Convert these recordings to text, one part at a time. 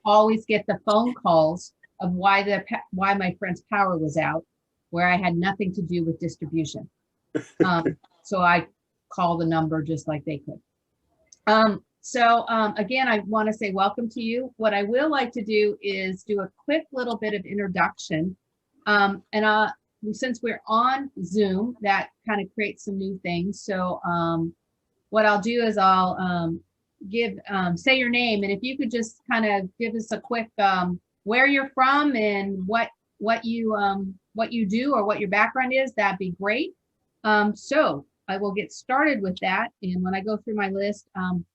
always get the phone calls of why my friend's power was out, where I had nothing to do with distribution. So I call the number just like they could. Again, I want to say welcome to you. What I will like to do is do a quick little bit of introduction. Since we're on Zoom, that kind of creates some new things. So what I'll do is I'll say your name, and if you could just kind of give us a quick where you're from and what you do or what your background is, that'd be great. So I will get started with that. And when I go through my list,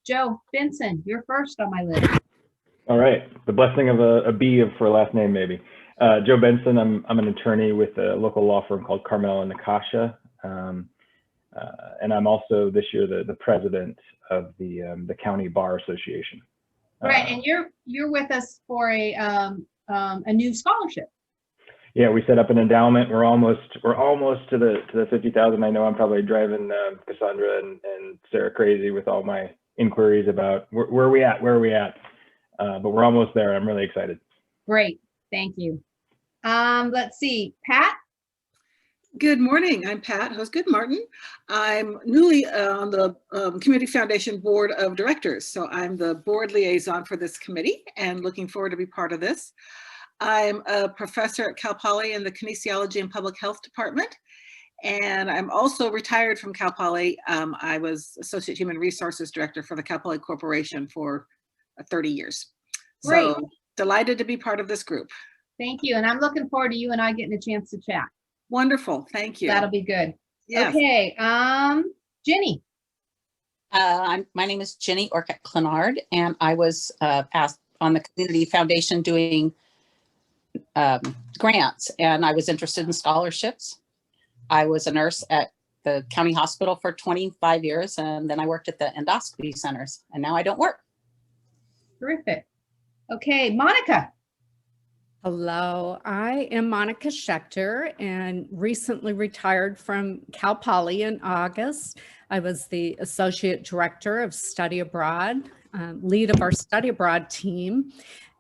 Joe Benson, you're first on my list. All right. The blessing of a B for a last name, maybe. Joe Benson, I'm an attorney with a local law firm called Carmel and Nakasha. And I'm also this year the president of the County Bar Association. Right. And you're with us for a new scholarship. Yeah, we set up an endowment. We're almost to the 50,000. I know I'm probably driving Cassandra and Sarah crazy with all my inquiries about where are we at, but we're almost there. I'm really excited. Great, thank you. Let's see, Pat. Good morning. I'm Pat Hosgood-Martin. I'm newly on the Community Foundation Board of Directors, so I'm the board liaison for this committee and looking forward to be part of this. I'm a professor at Cal Poly in the Kinesiology and Public Health Department, and I'm also retired from Cal Poly. I was Associate Human Resources Director for the Cal Poly Corporation for 30 years. Great. So delighted to be part of this group. Thank you, and I'm looking forward to you and I getting a chance to chat. Wonderful, thank you. That'll be good. Yes. Okay, Jenny. My name is Jenny Orcutt-Clenard, and I was asked on the Community Foundation doing grants, and I was interested in scholarships. I was a nurse at the county hospital for 25 years, and then I worked at the endoscopy centers, and now I don't work. Terrific. Okay, Monica. Hello, I am Monica Schechter and recently retired from Cal Poly in August. I was the Associate Director of Study Abroad, lead of our Study Abroad team,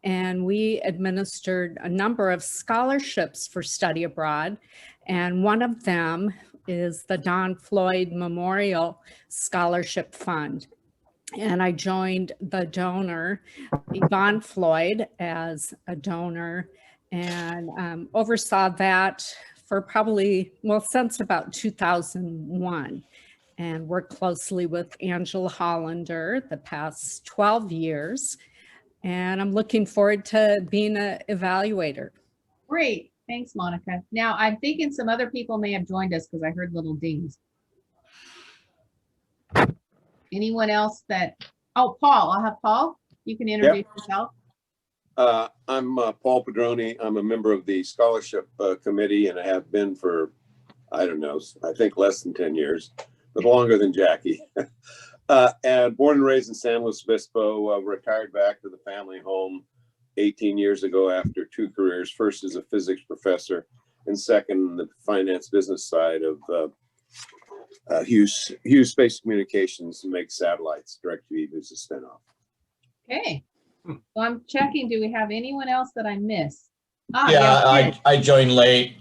and we administered a number of scholarships for study abroad. And one of them is the Don Floyd Memorial Scholarship Fund. And I joined the donor, Yvonne Floyd, as a donor and oversaw that for since about 2001. And worked closely with Angela Hollander the past 12 years. And I'm looking forward to being an evaluator. Great. Thanks, Monica. Now, I'm thinking some other people may have joined us because I heard little dings. Anyone else oh, Paul. I'll have Paul. You can introduce yourself. I'm Paul Padroni. I'm a member of the scholarship committee, and I have been for, I don't know, I think less than 10 years, but longer than Jackie. And born and raised in San Luis Obispo, retired back to the family home 18 years ago after 2 careers, first as a physics professor and second the finance business side of Hughes Space Communications and makes satellites. DirecTV is a spinoff. Okay. Well, I'm checking. Do we have anyone else that I missed? I joined late.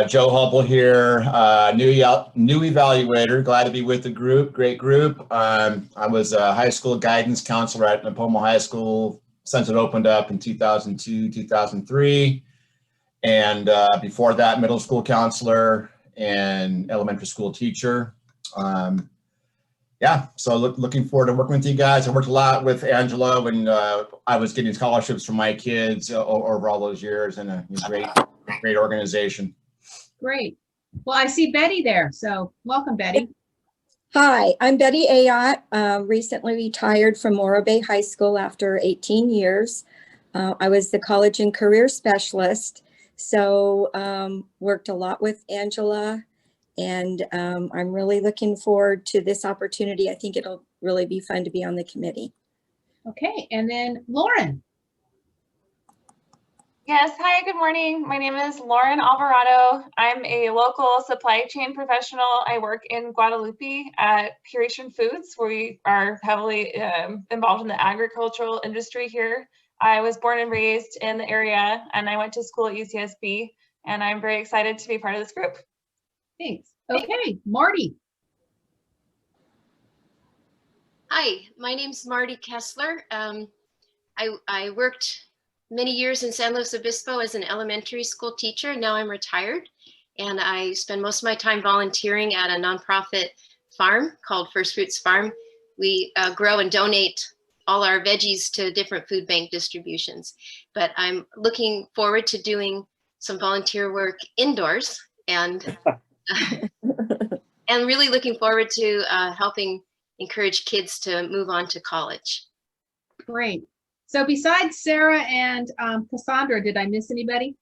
Joe Hubble here, new evaluator. Glad to be with the group. Great group. I was a high school guidance counselor at Napomo High School since it opened up in 2002, 2003. And before that, middle school counselor and elementary school teacher. So looking forward to working with you guys. I worked a lot with Angela when I was getting scholarships for my kids over all those years, and a great organization. Great. Well, I see Betty there, so welcome, Betty. Hi, I'm Betty Ayotte, recently retired from Morro Bay High School after 18 years. I was the college and career specialist, so worked a lot with Angela, and I'm really looking forward to this opportunity. I think it'll really be fun to be on the committee. Okay, and then Lauren. Yes, hi, good morning. My name is Lauren Alvarado. I'm a local supply chain professional. I work in Guadalupe at Curation Foods, where we are heavily involved in the agricultural industry here. I was born and raised in the area, and I went to school at UCSB, and I'm very excited to be part of this group. Thanks. Okay, Marty. Hi, my name's Marty Kessler. I worked many years in San Luis Obispo as an elementary school teacher. Now I'm retired, and I spend most of my time volunteering at a nonprofit farm called First Fruits Farm. We grow and donate all our veggies to different food bank distributions. But I'm looking forward to doing some volunteer work indoors, and and really looking forward to helping encourage kids to move on to college. Great. So besides Sarah and Cassandra, did I miss anybody?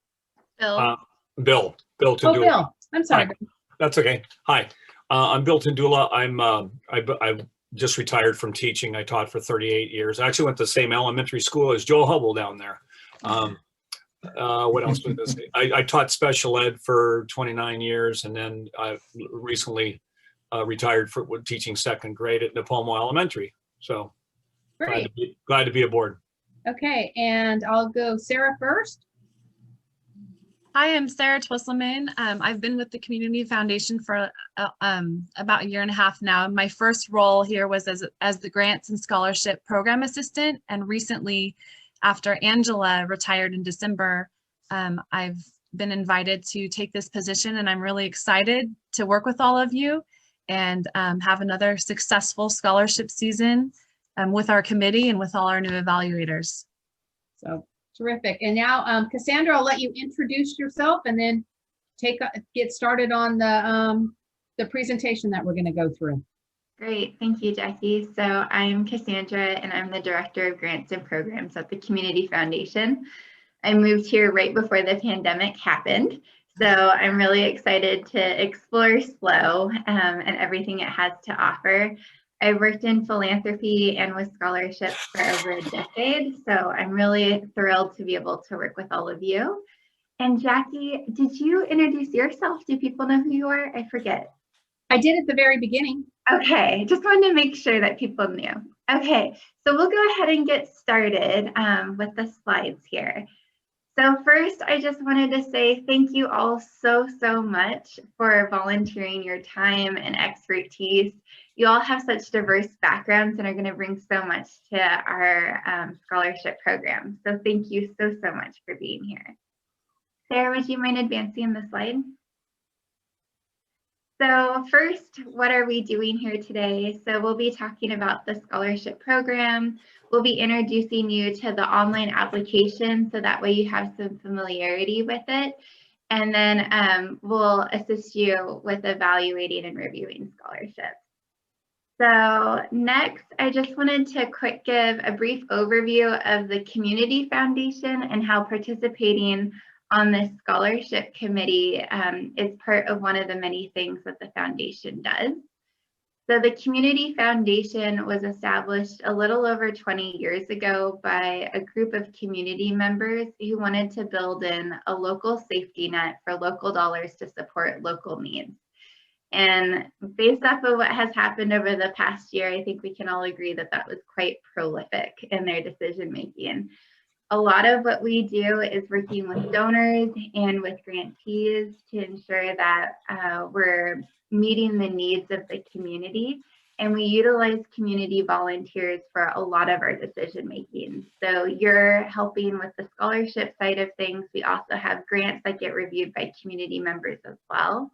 Bill. Bill Oh, Tandula. Bill. I'm sorry. Hi. That's okay. Hi, I'm Bill Tandula. I just retired from teaching. I taught for 38 years. I actually went to the same elementary school as Joe Hubble down there. What else was I say? I taught special ed for 29 years, and then I recently retired for teaching second grade at Napomo Elementary. So Great. glad to be aboard. Okay, and I'll go Sarah first. Hi, I'm Sarah Twisselman. I've been with the Community Foundation for about a year and a half now. My first role here was as the Grants and Scholarship Program Assistant, and recently, after Angela retired in December, I've been invited to take this position, and I'm really excited to work with all of you and have another successful scholarship season with our committee and with all our new evaluators. So terrific. And now, Cassandra, I'll let you introduce yourself and then get started on the presentation that we're going to go through. Great, thank you, Jackie. So I'm Cassandra, and I'm the Director of Grants and Programs at the Community Foundation. I moved here right before the pandemic happened, so I'm really excited to explore SLO and everything it has to offer. I've worked in philanthropy and with scholarships for over a decade, so I'm really thrilled to be able to work with all of you. And Jackie, did you introduce yourself? Do people know who you are? I forget. I did at the very beginning. Okay, just wanted to make sure that people knew. Okay, so we'll go ahead and get started with the slides here. So first, I just wanted to say thank you all so much for volunteering your time and expertise. You all have such diverse backgrounds and are going to bring so much to our scholarship program. So thank you so much for being here. Sarah, would you mind advancing the slide? So first, what are we doing here today? So we'll be talking about the scholarship program. We'll be introducing you to the online application so that way you have some familiarity with it. And then we'll assist you with evaluating and reviewing scholarships. So next, I just wanted to give a brief overview of the Community Foundation and how participating on this scholarship committee is part of one of the many things that the foundation does. So the Community Foundation was established a little over 20 years ago by a group of community members who wanted to build in a local safety net for local dollars to support local needs. And based off of what has happened over the past year, I think we can all agree that that was quite prolific in their decision making. A lot of what we do is working with donors and with grantees to ensure that we're meeting the needs of the community. And we utilize community volunteers for a lot of our decision making. So you're helping with the scholarship side of things. We also have grants that get reviewed by community members as well.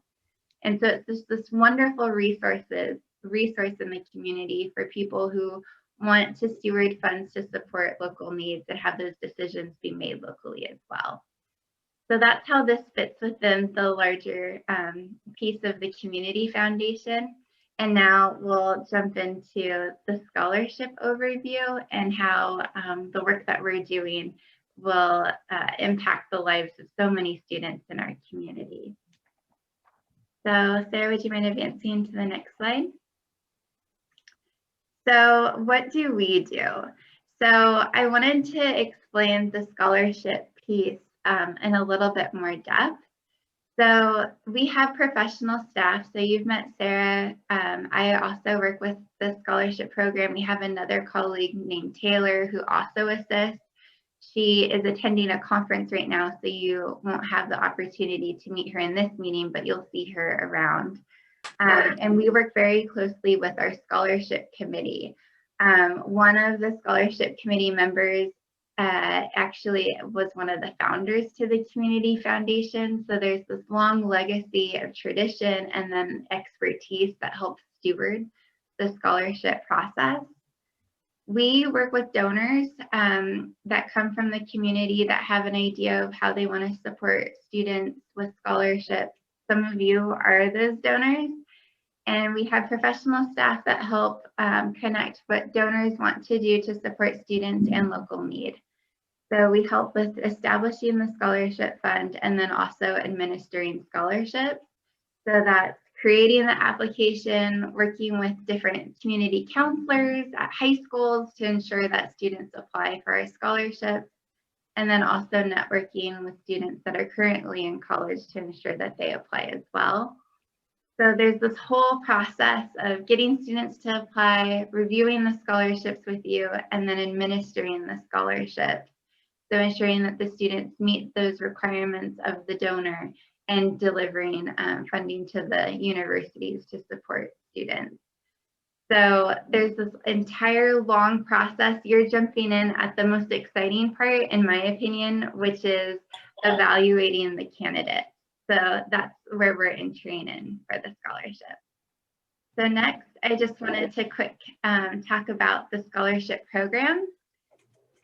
And so it's just this wonderful resource in the community for people who want to steward funds to support local needs and have those decisions be made locally as well. So that's how this fits within the larger piece of the Community Foundation. And now we'll jump into the scholarship overview and how the work that we're doing will impact the lives of so many students in our community. So Sarah, would you mind advancing to the next slide? So what do we do? So I wanted to explain the scholarship piece in a little bit more depth. So we have professional staff. So you've met Sarah. I also work with the scholarship program. We have another colleague named Taylor who also assists. She is attending a conference right now, so you won't have the opportunity to meet her in this meeting, but you'll see her around. And we work very closely with our scholarship committee. One of the scholarship committee members actually was one of the founders to the Community Foundation. So there's this long legacy of tradition and then expertise that helps steward the scholarship process. We work with donors that come from the community that have an idea of how they want to support students with scholarships. Some of you are those donors, and we have professional staff that help connect what donors want to do to support students and local need. So we help with establishing the scholarship fund and then also administering scholarships. So that's creating the application, working with different community counselors at high schools to ensure that students apply for our scholarships, and then also networking with students that are currently in college to ensure that they apply as well. So there's this whole process of getting students to apply, reviewing the scholarships with you, and then administering the scholarships. So ensuring that the students meet those requirements of the donor and delivering funding to the universities to support students. So there's this entire long process. You're jumping in at the most exciting part, in my opinion, which is evaluating the candidate. So that's where we're entering in for the scholarship. So next, I just wanted to quick talk about the scholarship program.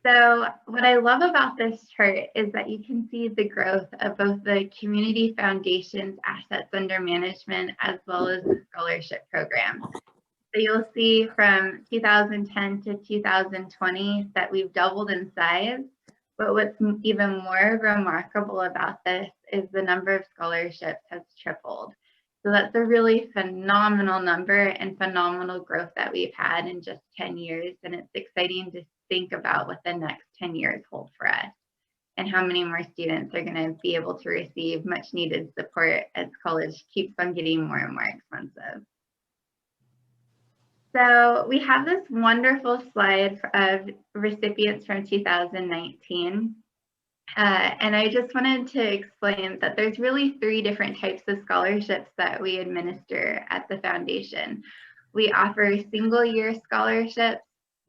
So what I love about this chart is that you can see the growth of both the Community Foundation's assets under management as well as the scholarship program. So you'll see from 2010 to 2020 that we've doubled in size. But what's even more remarkable about this is the number of scholarships has tripled. So that's a really phenomenal number and phenomenal growth that we've had in just 10 years. And it's exciting to think about what the next 10 years hold for us and how many more students are going to be able to receive much needed support as college keeps on getting more and more expensive. So we have this wonderful slide of recipients from 2019. And I just wanted to explain that there's really 3 different types of scholarships that we administer at the foundation. We offer single-year scholarships.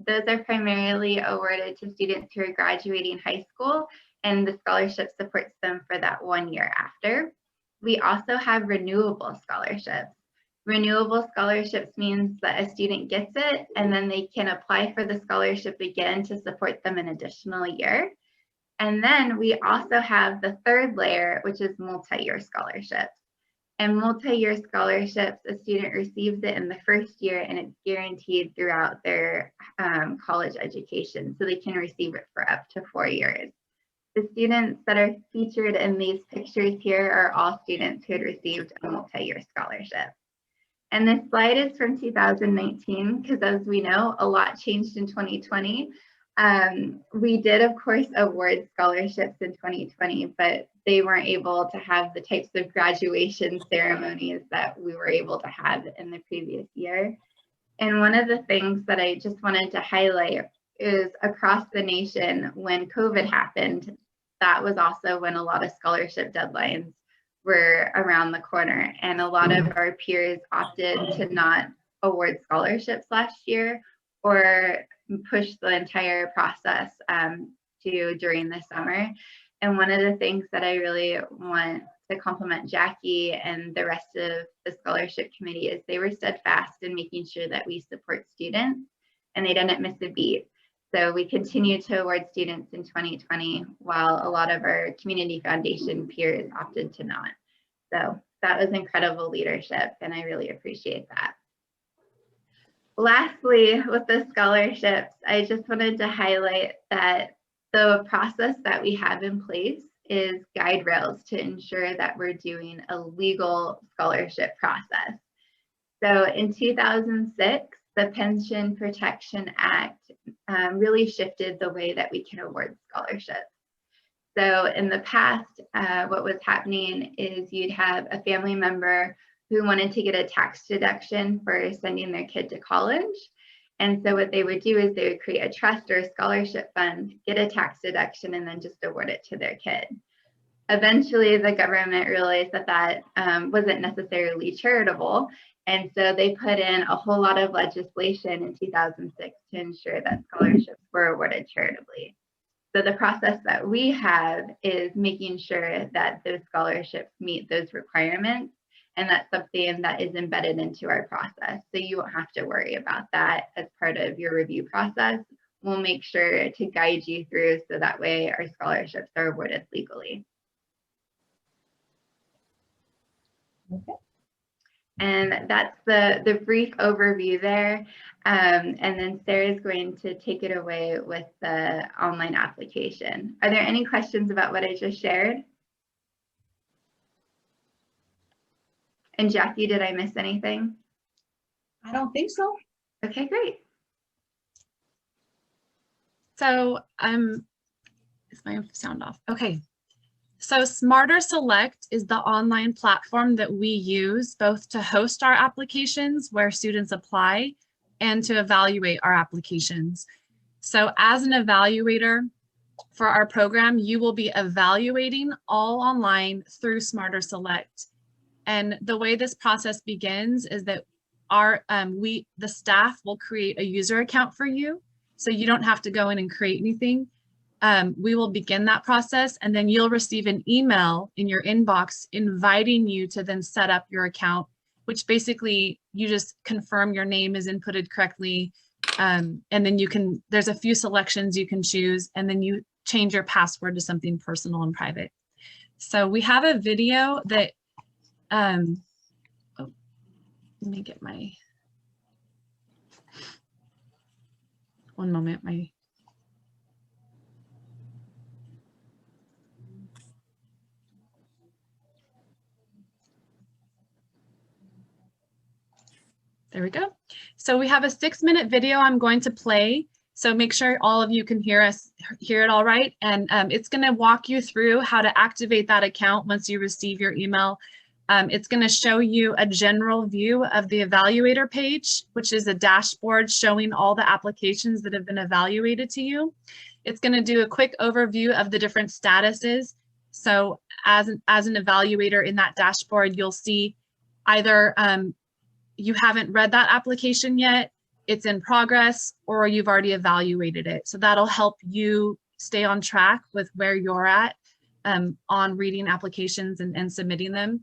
Those are primarily awarded to students who are graduating high school, and the scholarship supports them for that 1 year after. We also have renewable scholarships. Renewable scholarships means that a student gets it and then they can apply for the scholarship again to support them an additional year. And then we also have the 3rd layer, which is multi-year scholarships. And multi-year scholarships, a student receives it in the 1st year and it's guaranteed throughout their college education. So they can receive it for up to 4 years. The students that are featured in these pictures here are all students who had received a multi-year scholarship. And this slide is from 2019 because, as we know, a lot changed in 2020. We did, of course, award scholarships in 2020, but they weren't able to have the types of graduation ceremonies that we were able to have in the previous year. And one of the things that I just wanted to highlight is across the nation, when COVID happened, that was also when a lot of scholarship deadlines were around the corner, and a lot of our peers opted to not award scholarships last year or push the entire process to during the summer. And one of the things that I really want to compliment Jackie and the rest of the scholarship committee is they were steadfast in making sure that we support students and they didn't miss a beat. So we continue to award students in 2020 while a lot of our Community Foundation peers opted to not. So that was incredible leadership and I really appreciate that. Lastly, with the scholarships, I just wanted to highlight that the process that we have in place is guide rails to ensure that we're doing a legal scholarship process. So in 2006, the Pension Protection Act really shifted the way that we can award scholarships. So in the past, what was happening is you'd have a family member who wanted to get a tax deduction for sending their kid to college. And so what they would do is they would create a trust or a scholarship fund, get a tax deduction, and then just award it to their kid. Eventually, the government realized that that wasn't necessarily charitable. And so they put in a whole lot of legislation in 2006 to ensure that scholarships were awarded charitably. So the process that we have is making sure that those scholarships meet those requirements. And that's something that is embedded into our process. So you won't have to worry about that as part of your review process. We'll make sure to guide you through so that way our scholarships are awarded legally. Okay. And that's the brief overview there. And then Sarah is going to take it away with the online application. Are there any questions about what I just shared? And Jackie, did I miss anything? I don't think so. Okay, great. So is my sound off? Okay. So Smarter Select is the online platform that we use both to host our applications where students apply and to evaluate our applications. So as an evaluator for our program, you will be evaluating all online through Smarter Select. And the way this process begins is that the staff will create a user account for you. So you don't have to go in and create anything. We will begin that process, and then you'll receive an email in your inbox inviting you to then set up your account, which basically you just confirm your name is inputted correctly. And then there's a few selections you can choose, and then you change your password to something personal and private. So we have a video that, let me get my, one moment, there we go. So we have a 6-minute video I'm going to play. So make sure all of you can hear it all right. And it's going to walk you through how to activate that account once you receive your email. It's going to show you a general view of the evaluator page, which is a dashboard showing all the applications that have been evaluated to you. It's going to do a quick overview of the different statuses. So as an evaluator in that dashboard, you'll see either you haven't read that application yet, it's in progress, or you've already evaluated it. So that'll help you stay on track with where you're at on reading applications and submitting them.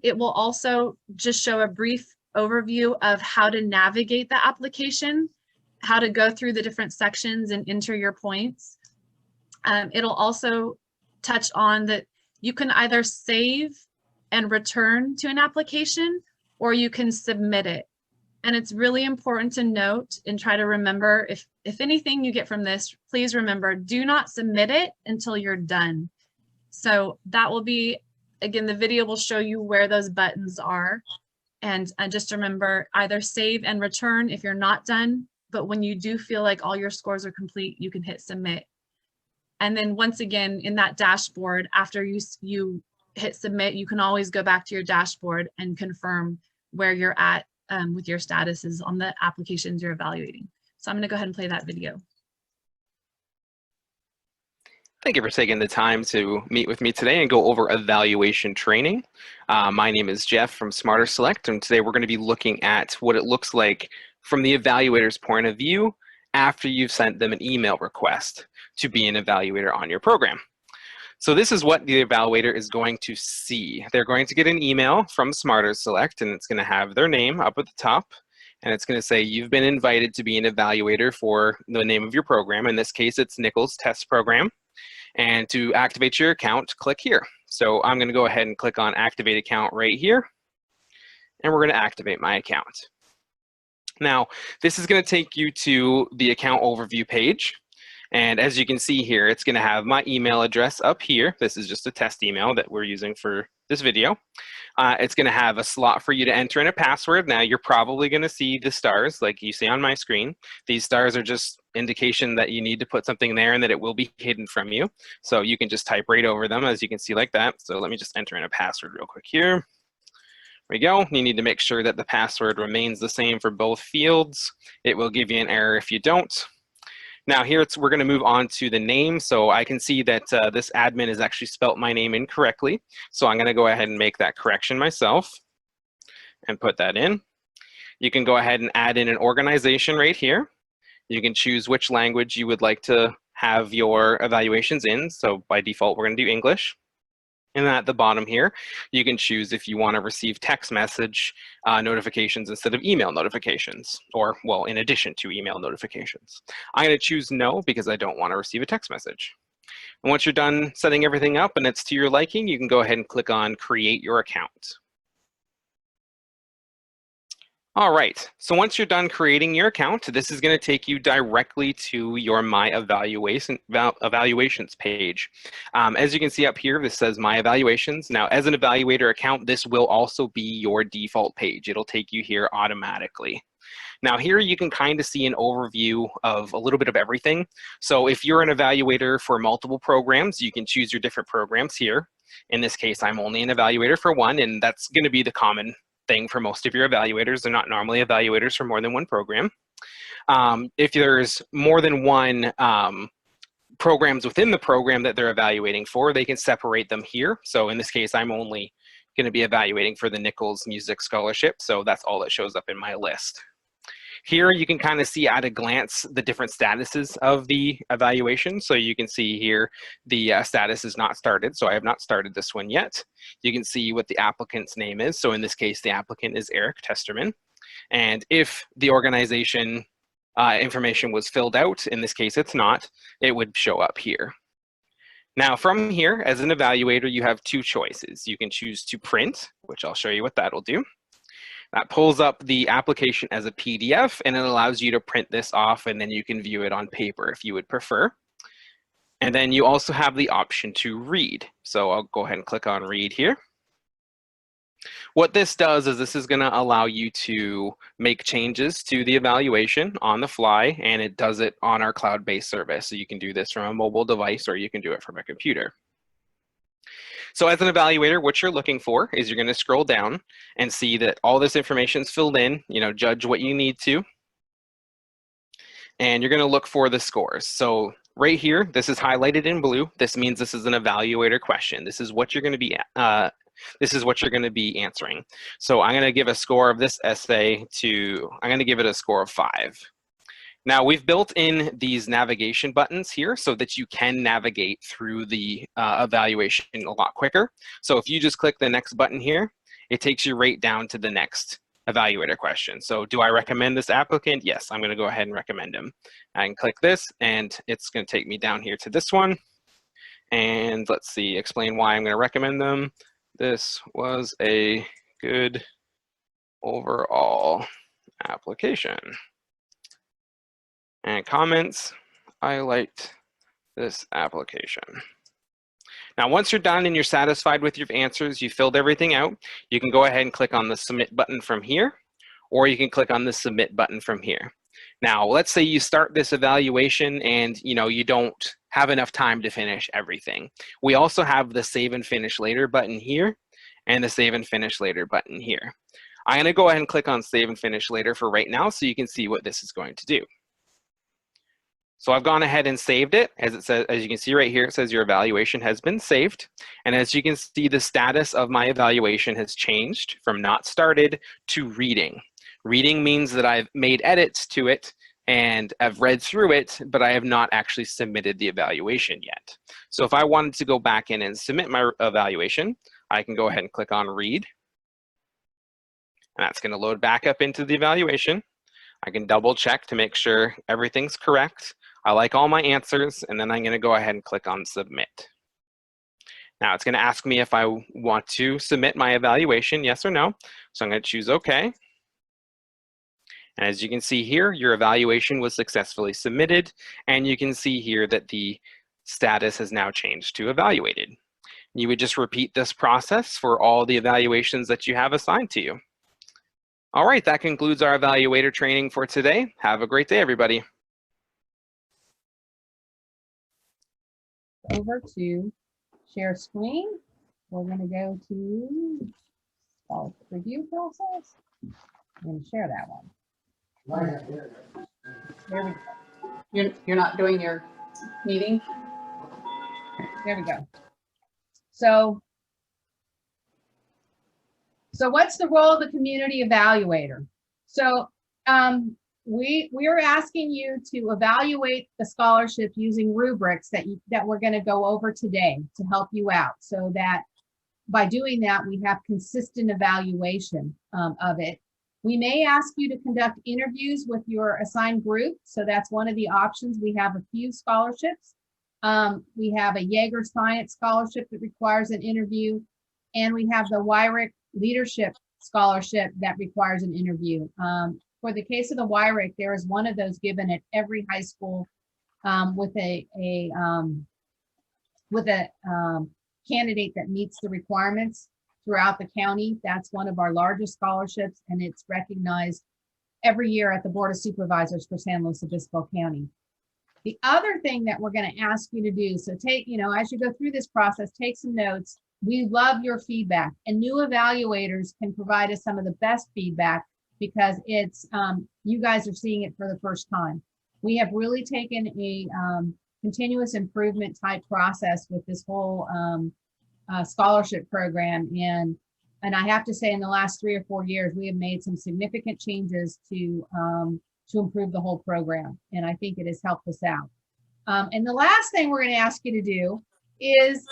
It will also just show a brief overview of how to navigate the application, how to go through the different sections and enter your points. It'll also touch on that you can either save and return to an application, or you can submit it. And it's really important to note and try to remember, if anything you get from this, please remember, do not submit it until you're done. So that will be, again, the video will show you where those buttons are. And just remember, either save and return if you're not done, but when you do feel like all your scores are complete, you can hit submit. And then once again, in that dashboard, after you hit submit, you can always go back to your dashboard and confirm where you're at with your statuses on the applications you're evaluating. So I'm going to go ahead and play that video. Thank you for taking the time to meet with me today and go over evaluation training. My name is Jeff from Smarter Select, and today we're going to be looking at what it looks like from the evaluator's point of view after you've sent them an email request to be an evaluator on your program. So this is what the evaluator is going to see. They're going to get an email from Smarter Select, and it's going to have their name up at the top, and it's going to say you've been invited to be an evaluator for the name of your program. In this case, it's Nichols Test Program. And to activate your account, click here. So I'm going to go ahead and click on Activate Account right here, and we're going to activate my account. Now, this is going to take you to the account overview page. And as you can see here, it's going to have my email address up here. This is just a test email that we're using for this video. It's going to have a slot for you to enter in a password. Now, you're probably going to see the stars like you see on my screen. These stars are just indication that you need to put something there and that it will be hidden from you. So you can just type right over them, as you can see like that. So let me just enter in a password real quick here. we go. You need to make sure that the password remains the same for both fields. It will give you an error if you don't. Now here we're going to move on to the name. So I can see that this admin has actually spelt my name incorrectly. So I'm going to go ahead and make that correction myself and put that in. You can go ahead and add in an organization right here. You can choose which language you would like to have your evaluations in. So by default, we're going to do English. And at the bottom here, you can choose if you want to receive text message notifications instead of email notifications, or, well, in addition to email notifications. I'm going to choose no because I don't want to receive a text message. And once you're done setting everything up and it's to your liking, you can go ahead and click on Create Your Account. All right, so once you're done creating your account, this is going to take you directly to your My Evaluations page. As you can see up here, this says My Evaluations. Now, as an evaluator account, this will also be your default page. It'll take you here automatically. Now here you can kind of see an overview of a little bit of everything. So if you're an evaluator for multiple programs, you can choose your different programs here. In this case, I'm only an evaluator for one, and that's going to be the common thing for most of your evaluators. They're not normally evaluators for more than one program. If there's more than one programs within the program that they're evaluating for, they can separate them here. So in this case, I'm only going to be evaluating for the Nichols Music Scholarship. So that's all that shows up in my list. Here you can kind of see at a glance the different statuses of the evaluation. So you can see here the status is not started. So I have not started this one yet. You can see what the applicant's name is. So in this case, the applicant is Eric Testerman. And if the organization information was filled out, in this case it's not, it would show up here. Now from here, as an evaluator, you have two choices. You can choose to print, which I'll show you what that'll do. That pulls up the application as a PDF, and it allows you to print this off, and then you can view it on paper if you would prefer. And then you also have the option to read. So I'll go ahead and click on read here. What this does is this is going to allow you to make changes to the evaluation on the fly, and it does it on our cloud-based service. So you can do this from a mobile device, or you can do it from a computer. So as an evaluator, what you're looking for is you're going to scroll down and see that all this information is filled in, judge what you need to. And you're going to look for the scores. So right here, this is highlighted in blue. This means this is an evaluator question. This is what you're going to be answering. So I'm going to give a score of this essay I'm going to give it a score of 5. Now we've built in these navigation buttons here so that you can navigate through the evaluation a lot quicker. So if you just click the next button here, it takes you right down to the next evaluator question. So do I recommend this applicant? Yes, I'm going to go ahead and recommend him. I can click this and it's going to take me down here to this one. And let's see, explain why I'm going to recommend them. This was a good overall application. And comments, I liked this application. Now, once you're done and you're satisfied with your answers, you filled everything out, you can go ahead and click on the submit button from here, or you can click on the submit button from here. Now, let's say you start this evaluation and you don't have enough time to finish everything. We also have the save and finish later button here and the save and finish later button here. I'm going to go ahead and click on save and finish later for right now so you can see what this is going to do. So I've gone ahead and saved it. As it says, as you can see right here, it says your evaluation has been saved. And as you can see, the status of my evaluation has changed from not started to reading. Reading means that I've made edits to it and I've read through it, but I have not actually submitted the evaluation yet. So if I wanted to go back in and submit my evaluation, I can go ahead and click on read. And that's going to load back up into the evaluation. I can double check to make sure everything's correct. I like all my answers, and then I'm going to go ahead and click on submit. Now it's going to ask me if I want to submit my evaluation, yes or no. So I'm going to choose OK. And as you can see here, your evaluation was successfully submitted, and you can see here that the status has now changed to evaluated. You would just repeat this process for all the evaluations that you have assigned to you. All right, that concludes our evaluator training for today. Have a great day, everybody. Over to share screen. We're going to go to Scholarship review process. I'm going to share that one. There we go. You're not doing your meeting? There we go. So what's the role of the community evaluator? So we are asking you to evaluate the scholarship using rubrics that we're going to go over today to help you out, so that by doing that, we have consistent evaluation of it. We may ask you to conduct interviews with your assigned group. So that's one of the options. We have a few scholarships. We have a Jaeger Science Scholarship that requires an interview, and we have the Wyrick Leadership Scholarship that requires an interview. For the case of the Wyrick, there is one of those given at every high school with a candidate that meets the requirements throughout the county. That's one of our largest scholarships, and it's recognized every year at the Board of Supervisors for San Luis Obispo County. The other thing that we're going to ask you to do, so take, as you go through this process, take some notes. We love your feedback, and new evaluators can provide us some of the best feedback because it's, you guys are seeing it for the first time. We have really taken a continuous improvement type process with this whole scholarship program. And I have to say, in the last 3 or 4 years, we have made some significant changes to improve the whole program. And I think it has helped us out. And the last thing we're going to ask you to do is,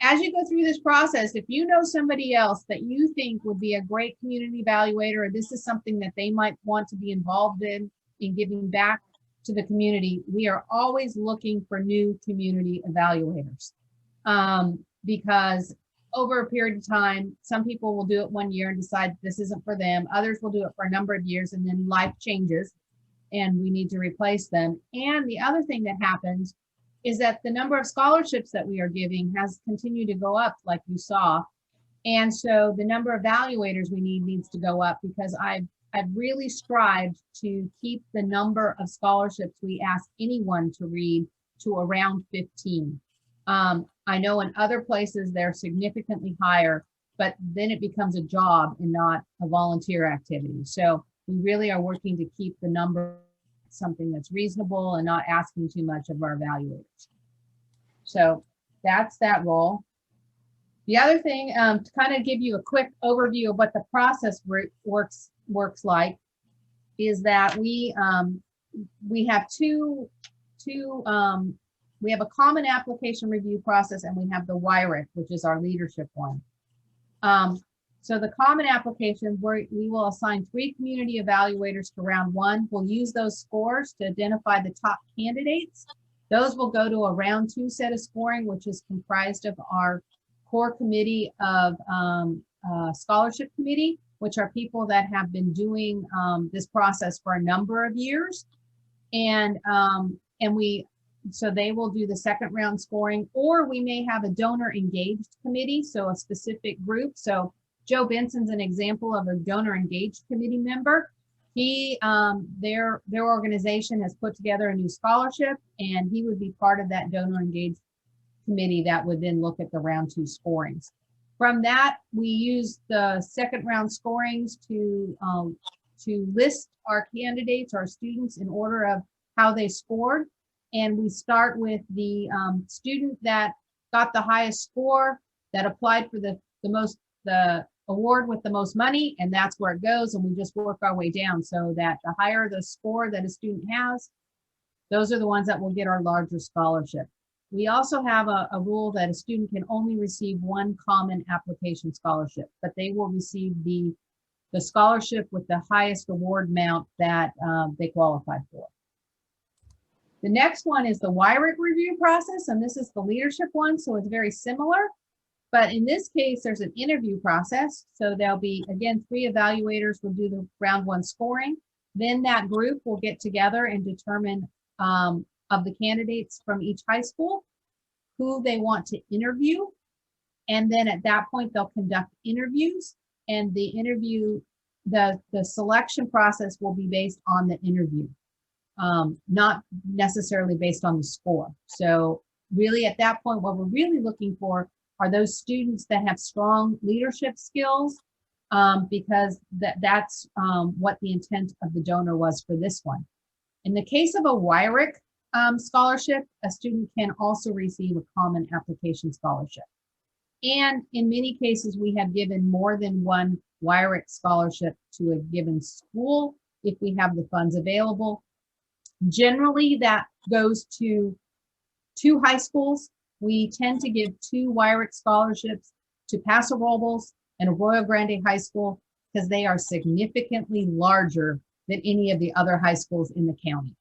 as you go through this process, if you know somebody else that you think would be a great community evaluator, or this is something that they might want to be involved in giving back to the community, we are always looking for new community evaluators. Because over a period of time, some people will do it 1 year and decide this isn't for them. Others will do it for a number of years, and then life changes and we need to replace them. And the other thing that happens is that the number of scholarships that we are giving has continued to go up, like you saw. And so the number of evaluators we need needs to go up, because I've really strived to keep the number of scholarships we ask anyone to read to around 15. I know in other places they're significantly higher, but then it becomes a job and not a volunteer activity. So we really are working to keep the number something that's reasonable and not asking too much of our evaluators. So that's that role. The other thing, to kind of give you a quick overview of what the process works like, is that we have we have a common application review process, and we have the Wyrick, which is our leadership one. So the common application, we will assign 3 community evaluators to round 1. We'll use those scores to identify the top candidates. Those will go to a round 2 set of scoring, which is comprised of our core committee of scholarship committee, which are people that have been doing this process for a number of years. So they will do the second round scoring, or we may have a donor engaged committee, so a specific group. So Joe Benson's an example of a donor engaged committee member. Their organization has put together a new scholarship, and he would be part of that donor engaged committee that would then look at the round 2 scorings. From that, we use the second round scorings to list our candidates, our students, in order of how they scored. And we start with the student that got the highest score, that applied for the award with the most money, and that's where it goes. And we just work our way down, so that the higher the score that a student has, those are the ones that will get our larger scholarship. We also have a rule that a student can only receive 1 common application scholarship, but they will receive the scholarship with the highest award amount that they qualify for. The next one is the Wyrick review process, and this is the leadership one, so it's very similar. But in this case, there's an interview process. So there'll be, again, 3 evaluators will do the round 1 scoring. Then that group will get together and determine of the candidates from each high school who they want to interview. And then at that point, they'll conduct interviews, and the selection process will be based on the interview. Not necessarily based on the score. So really at that point, what we're really looking for are those students that have strong leadership skills, because that's what the intent of the donor was for this one. In the case of a WIRIC scholarship, a student can also receive a common application scholarship. And in many cases, we have given more than one WIRIC scholarship to a given school if we have the funds available. Generally, that goes to 2 high schools. We tend to give 2 WIRIC scholarships to Paso Robles and Arroyo Grande High School because they are significantly larger than any of the other high schools in the county.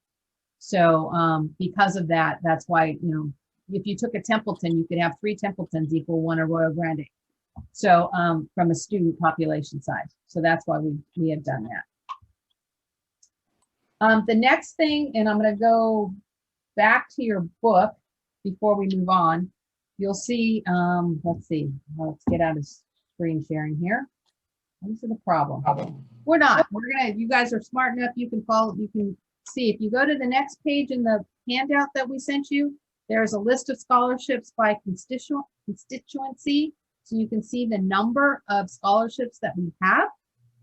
So because of that, that's why, you know, if you took a Templeton, you could have 3 Templetons equal 1 Arroyo Grande. So from a student population size. So that's why we have done that. The next thing, and I'm going to go back to your book before we move on. You'll see, let's get out of screen sharing here. This is the problem. We're not. You guys are smart enough. You can follow. You can see if you go to the next page in the handout that we sent you. There's a list of scholarships by constituency, so you can see the number of scholarships that we have.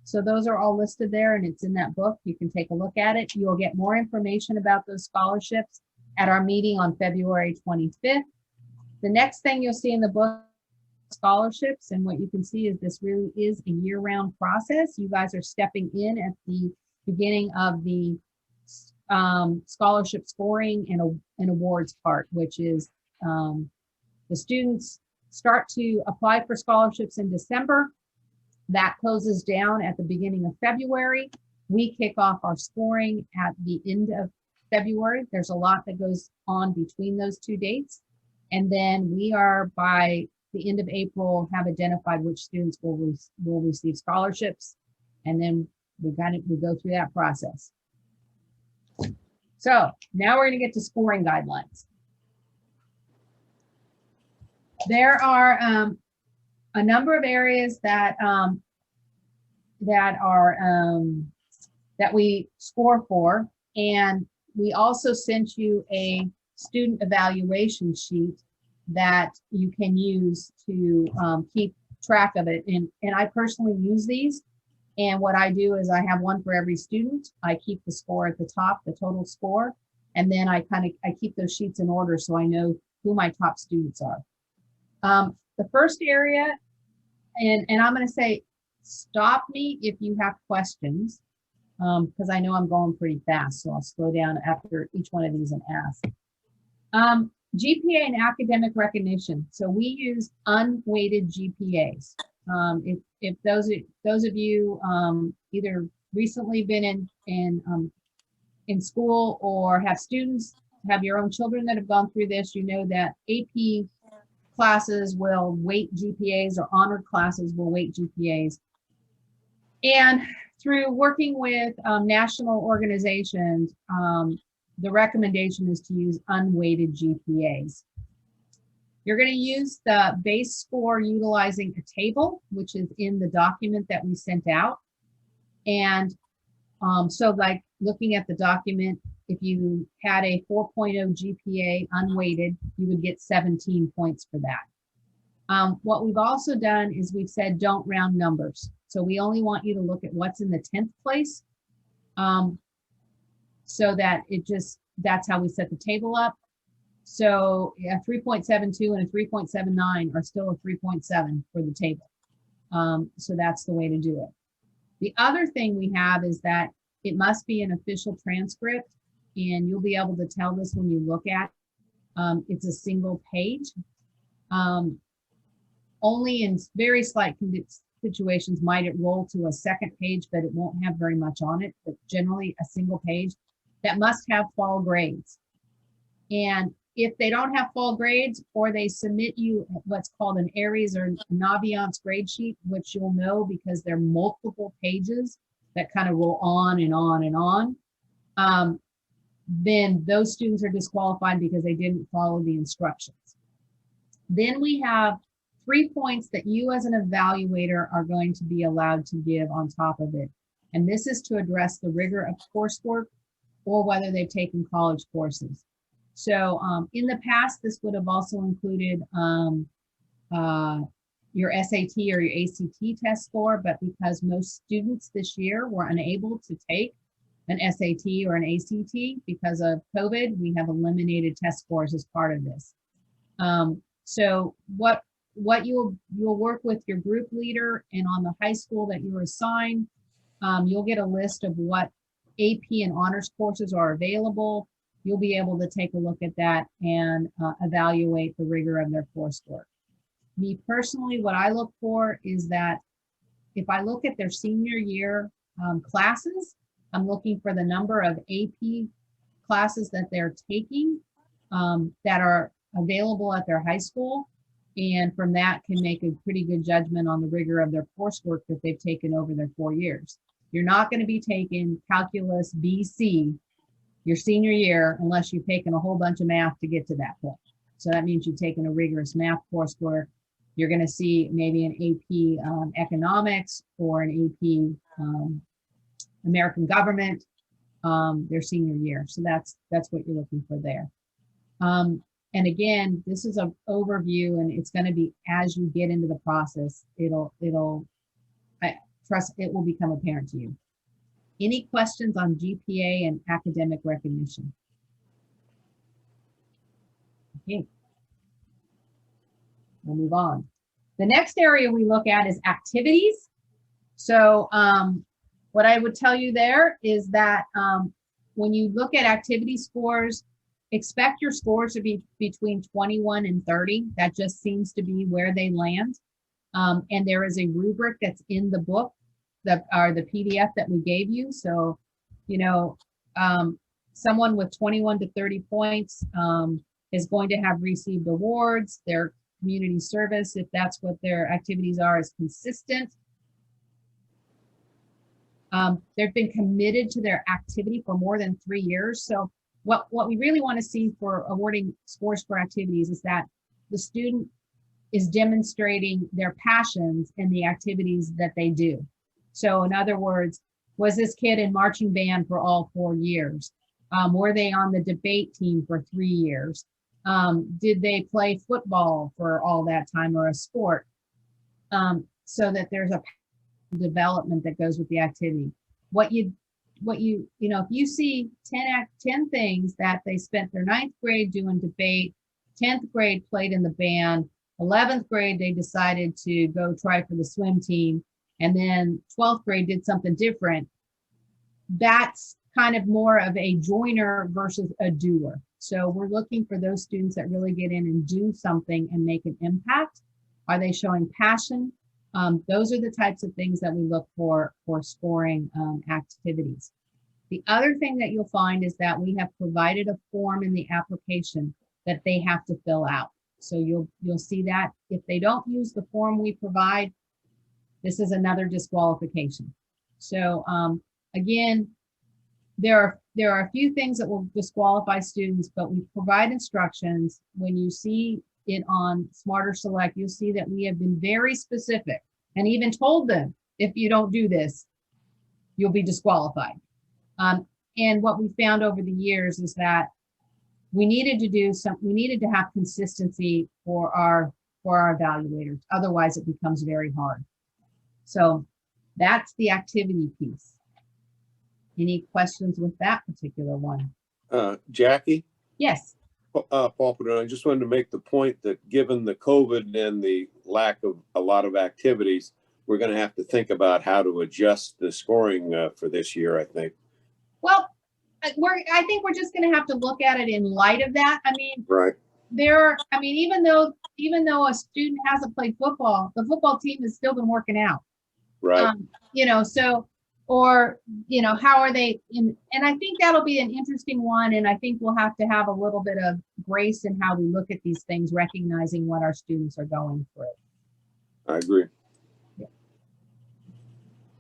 So those are all listed there, and it's in that book. You can take a look at it. You'll get more information about those scholarships at our meeting on February 25th. The next thing you'll see in the book, scholarships, and what you can see is this really is a year-round process. You guys are stepping in at the beginning of the scholarship scoring and awards part, which is the students start to apply for scholarships in December. That closes down at the beginning of February. We kick off our scoring at the end of February. There's a lot that goes on between those 2 dates. And then we are, by the end of April, have identified which students will receive scholarships. And then we go through that process. So now we're going to get to scoring guidelines. There are a number of areas that we score for, and we also sent you a student evaluation sheet that you can use to keep track of it. And I personally use these. And what I do is I have one for every student. I keep the score at the top, the total score, and then I keep those sheets in order so I know who my top students are. The first area, and I'm going to say, stop me if you have questions, because I know I'm going pretty fast, so I'll slow down after each one of these and ask. GPA and academic recognition. So we use unweighted GPAs. If those of you either recently been in school or have your own children that have gone through this, you know that AP classes will weight GPAs, or honored classes will weight GPAs. And through working with national organizations, the recommendation is to use unweighted GPAs. You're going to use the base score utilizing a table, which is in the document that we sent out. And so like looking at the document, if you had a 4.0 GPA unweighted, you would get 17 points for that. What we've also done is we've said don't round numbers. So we only want you to look at what's in the 10th place. So that that's how we set the table up. So a 3.72 and a 3.79 are still a 3.7 for the table. So that's the way to do it. The other thing we have is that it must be an official transcript, and you'll be able to tell this when you look at it. It's a single page. Only in very slight situations might it roll to a second page, but it won't have very much on it, but generally a single page that must have fall grades. And if they don't have fall grades, or they submit you what's called an Aries or Naviance grade sheet, which you'll know because they're multiple pages that kind of roll on and on and on, then those students are disqualified because they didn't follow the instructions. Then we have 3 points that you as an evaluator are going to be allowed to give on top of it. And this is to address the rigor of coursework or whether they've taken college courses. So in the past, this would have also included your SAT or your ACT test score, but because most students this year were unable to take an SAT or an ACT because of COVID, we have eliminated test scores as part of this. So what you'll work with your group leader, and on the high school that you're assigned, you'll get a list of what AP and honors courses are available. You'll be able to take a look at that and evaluate the rigor of their coursework. Me personally, what I look for is that if I look at their senior year classes, I'm looking for the number of AP classes that they're taking that are available at their high school. And from that can make a pretty good judgment on the rigor of their coursework that they've taken over their 4 years. You're not going to be taking calculus BC your senior year unless you've taken a whole bunch of math to get to that point. So that means you've taken a rigorous math coursework. You're going to see maybe an AP economics or an AP American government their senior year. So that's what you're looking for there. And again, this is an overview, and it's going to be as you get into the process, I trust it will become apparent to you. Any questions on GPA and academic recognition? Okay. We'll move on. The next area we look at is activities. So what I would tell you there is that when you look at activity scores, expect your scores to be between 21 and 30. That just seems to be where they land. And there is a rubric that's in the book, the PDF that we gave you. So, you know, someone with 21 to 30 points is going to have received awards. Their community service, if that's what their activities are, is consistent. They've been committed to their activity for more than 3 years. So what we really want to see for awarding scores for activities is that the student is demonstrating their passions in the activities that they do. So in other words, was this kid in marching band for all 4 years? Were they on the debate team for 3 years? Did they play football for all that time, or a sport? So that there's a development that goes with the activity. If you see 10 things that they spent their 9th grade doing debate, 10th grade played in the band, 11th grade they decided to go try for the swim team, and then 12th grade did something different, that's kind of more of a joiner versus a doer. So we're looking for those students that really get in and do something and make an impact. Are they showing passion? Those are the types of things that we look for scoring activities. The other thing that you'll find is that we have provided a form in the application that they have to fill out. So you'll see that if they don't use the form we provide, this is another disqualification. So again, there are a few things that will disqualify students, but we provide instructions. When you see it on Smarter Select, you'll see that we have been very specific and even told them, if you don't do this, you'll be disqualified. And what we found over the years is that we needed to have consistency for our evaluators. Otherwise, it becomes very hard. So that's the activity piece. Any questions with that particular one? Jackie? Yes. Paul Padron, I just wanted to make the point that given the COVID and the lack of a lot of activities, we're going to have to think about how to adjust the scoring for this year, I think. Well, I think we're just going to have to look at it in light of that. I mean, right. Even though a student hasn't played football, the football team has still been working out. Right. How are they in, and I think that'll be an interesting one. And I think we'll have to have a little bit of grace in how we look at these things, recognizing what our students are going through. I agree. Yeah.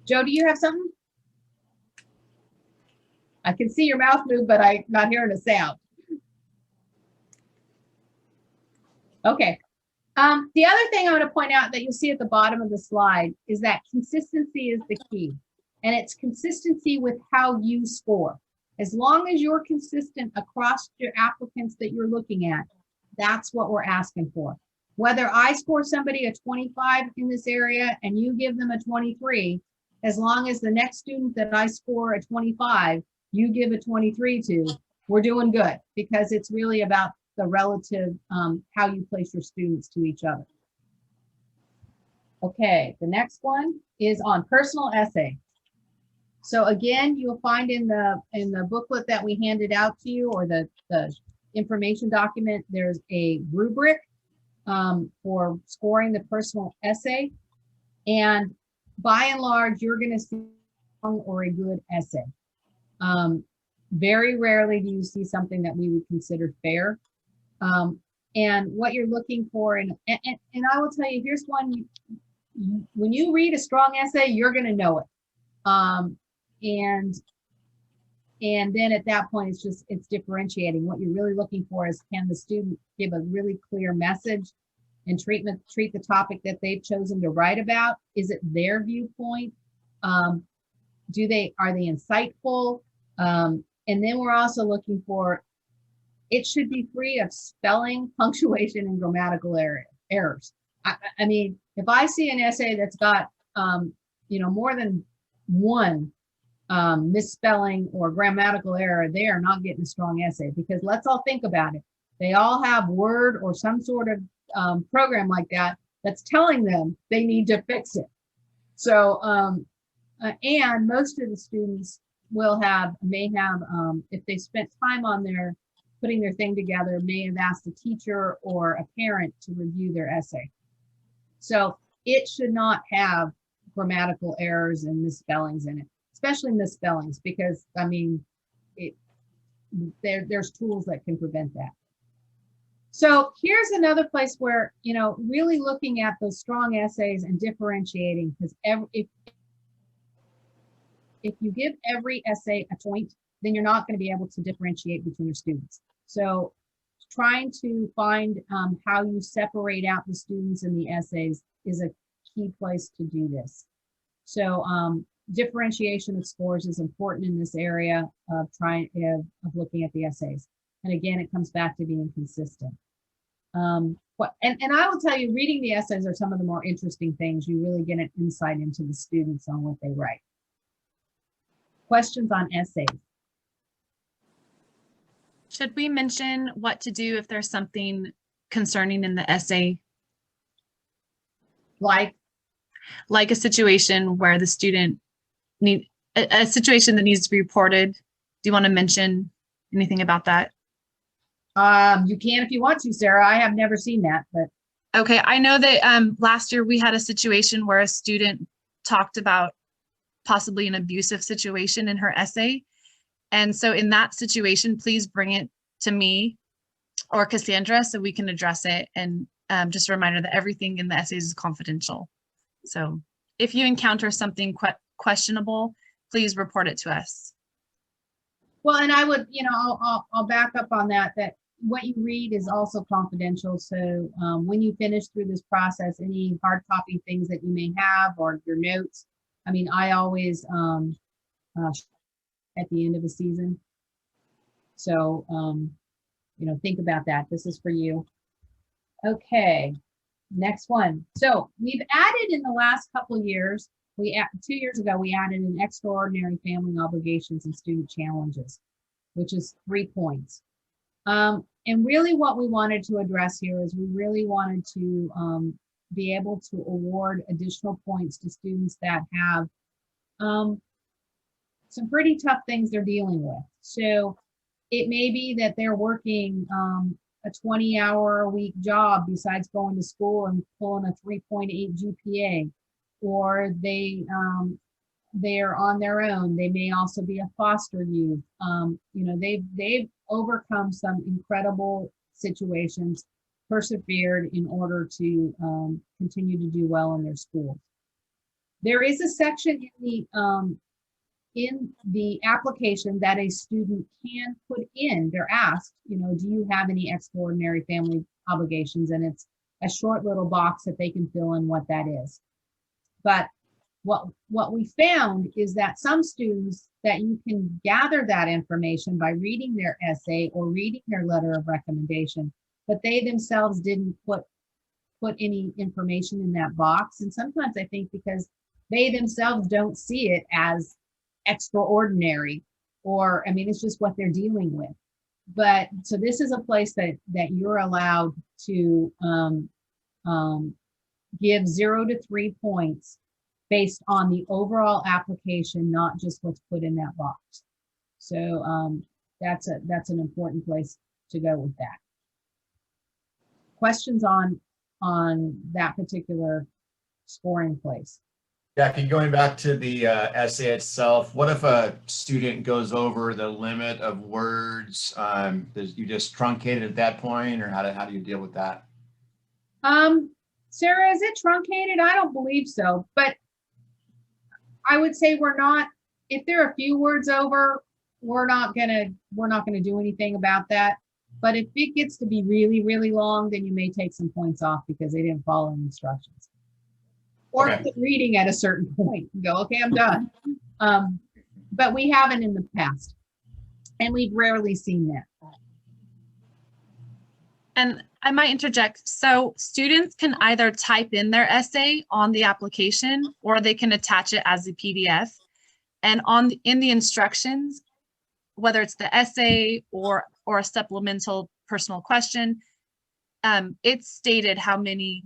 Joe, do you have something? I can see your mouth move, but I'm not hearing a sound. Okay. The other thing I want to point out that you'll see at the bottom of the slide is that consistency is the key. And it's consistency with how you score. As long as you're consistent across your applicants that you're looking at, that's what we're asking for. Whether I score somebody a 25 in this area and you give them a 23, as long as the next student that I score a 25, you give a 23 to, we're doing good, because it's really about the relative, how you place your students to each other. Okay, the next one is on personal essay. So again, you'll find in the booklet that we handed out to you, or the information document, there's a rubric for scoring the personal essay. And by and large, you're going to see a strong or a good essay. Very rarely do you see something that we would consider fair. And what you're looking for, and I will tell you, here's one, when you read a strong essay, you're going to know it. And then at that point, it's differentiating. What you're really looking for is, can the student give a really clear message and treat the topic that they've chosen to write about? Is it their viewpoint? Are they insightful? And then we're also looking for, it should be free of spelling, punctuation, and grammatical errors. I mean, if I see an essay that's got, more than one misspelling or grammatical error, they are not getting a strong essay, because let's all think about it. They all have Word or some sort of program like that that's telling them they need to fix it. So, and most of the students may have, if they spent time on putting their thing together, may have asked a teacher or a parent to review their essay. So it should not have grammatical errors and misspellings in it, especially misspellings, because I mean, there's tools that can prevent that. So here's another place where, really looking at those strong essays and differentiating, because if you give every essay a point, then you're not going to be able to differentiate between your students. So trying to find how you separate out the students in the essays is a key place to do this. So differentiation of scores is important in this area of looking at the essays. And again, it comes back to being consistent. And I will tell you, reading the essays are some of the more interesting things. You really get an insight into the students on what they write. Questions on essays? Should we mention what to do if there's something concerning in the essay? Like a situation where the student a situation that needs to be reported. Do you want to mention anything about that? You can if you want to, Sarah. I have never seen that, but. Okay, I know that last year we had a situation where a student talked about possibly an abusive situation in her essay. And so in that situation, please bring it to me or Cassandra so we can address it. And just a reminder that everything in the essays is confidential. So if you encounter something questionable, please report it to us. Well, and I would, I'll back up on that what you read is also confidential. So when you finish through this process, any hard copy things that you may have or your notes, I mean, I always at the end of the season. So, think about that. This is for you. Okay, next one. So we've added in the last couple of years, 2 years ago, we added an extraordinary family obligations and student challenges, which is 3 points. And really what we wanted to address here is we really wanted to be able to award additional points to students that have some pretty tough things they're dealing with. So it may be that they're working a 20-hour-a-week job besides going to school and pulling a 3.8 GPA, or they're on their own. They may also be a foster youth. They've overcome some incredible situations, persevered in order to continue to do well in their schools. There is a section in the application that a student can put in. They're asked, do you have any extraordinary family obligations? And it's a short little box that they can fill in what that is. But what we found is that some students, that you can gather that information by reading their essay or reading their letter of recommendation, but they themselves didn't put put any information in that box. And sometimes I think because they themselves don't see it as extraordinary, or, I mean, it's just what they're dealing with. But so this is a place that you're allowed to give 0 to 3 points based on the overall application, not just what's put in that box. So that's an important place to go with that. Questions on that particular scoring place? Jackie, going back to the essay itself, what if a student goes over the limit of words? You just truncate it at that point, or how do you deal with that? Sarah, is it truncated? I don't believe so, but I would say we're not, if there are a few words over, we're not gonna do anything about that. But if it gets to be really, really long, then you may take some points off because they didn't follow instructions. Or Okay. quit reading at a certain point and go, okay, I'm done. But we haven't in the past, and we've rarely seen that. And I might interject. So students can either type in their essay on the application, or they can attach it as a PDF. And in the instructions, whether it's the essay or a supplemental personal question, it's stated how many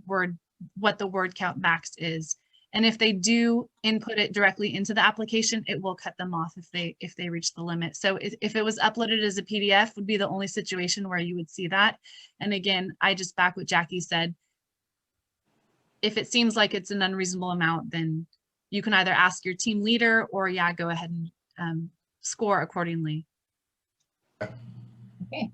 what the word count max is. And if they do input it directly into the application, it will cut them off if they reach the limit. So if it was uploaded as a PDF, would be the only situation where you would see that. And again, I just back what Jackie said. If it seems like it's an unreasonable amount, then you can either ask your team leader or go ahead and score accordingly. Okay.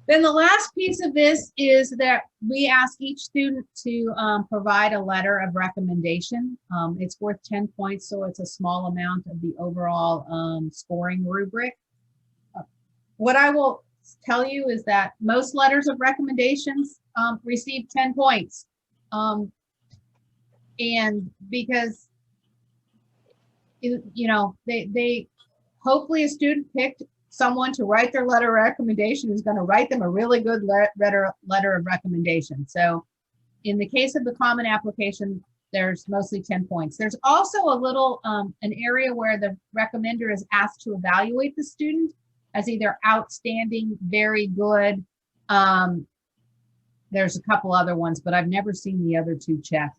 Then the last piece of this is that we ask each student to provide a letter of recommendation. It's worth 10 points, so it's a small amount of the overall scoring rubric. What I will tell you is that most letters of recommendations receive 10 points. And because, you know, they hopefully a student picked someone to write their letter of recommendation who's going to write them a really good letter of recommendation. So in the case of the common application, there's mostly 10 points. There's also a little, an area where the recommender is asked to evaluate the student as either outstanding, very good. There's a couple other ones, but I've never seen the other two checked.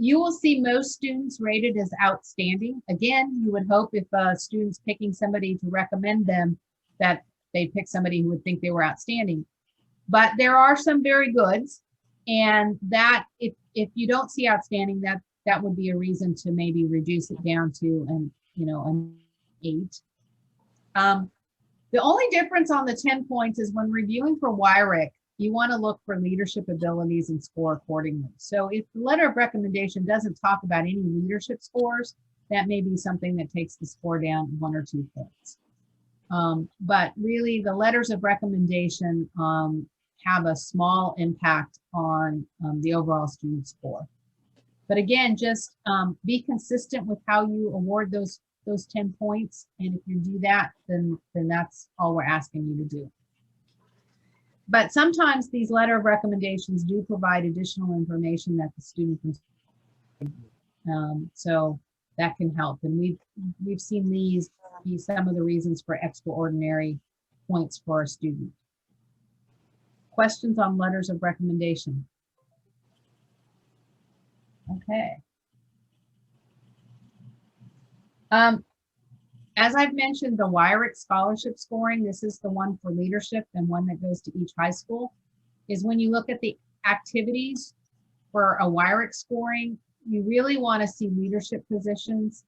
You will see most students rated as outstanding. Again, you would hope if a student's picking somebody to recommend them that they pick somebody who would think they were outstanding. But there are some very goods, and that if you don't see outstanding, that would be a reason to maybe reduce it down to an 8. The only difference on the 10 points is when reviewing for WIRIC, you want to look for leadership abilities and score accordingly. So if the letter of recommendation doesn't talk about any leadership scores, that may be something that takes the score down 1 or 2 points. But really the letters of recommendation have a small impact on the overall student score. But again, just be consistent with how you award those 10 points. And if you do that, then that's all we're asking you to do. But sometimes these letter of recommendations do provide additional information that the student can, so that can help. And we've seen these be some of the reasons for extraordinary points for our student. Questions on letters of recommendation? Okay. As I've mentioned, the WIRIC scholarship scoring, this is the one for leadership and one that goes to each high school, is when you look at the activities for a WIRIC scoring, you really want to see leadership positions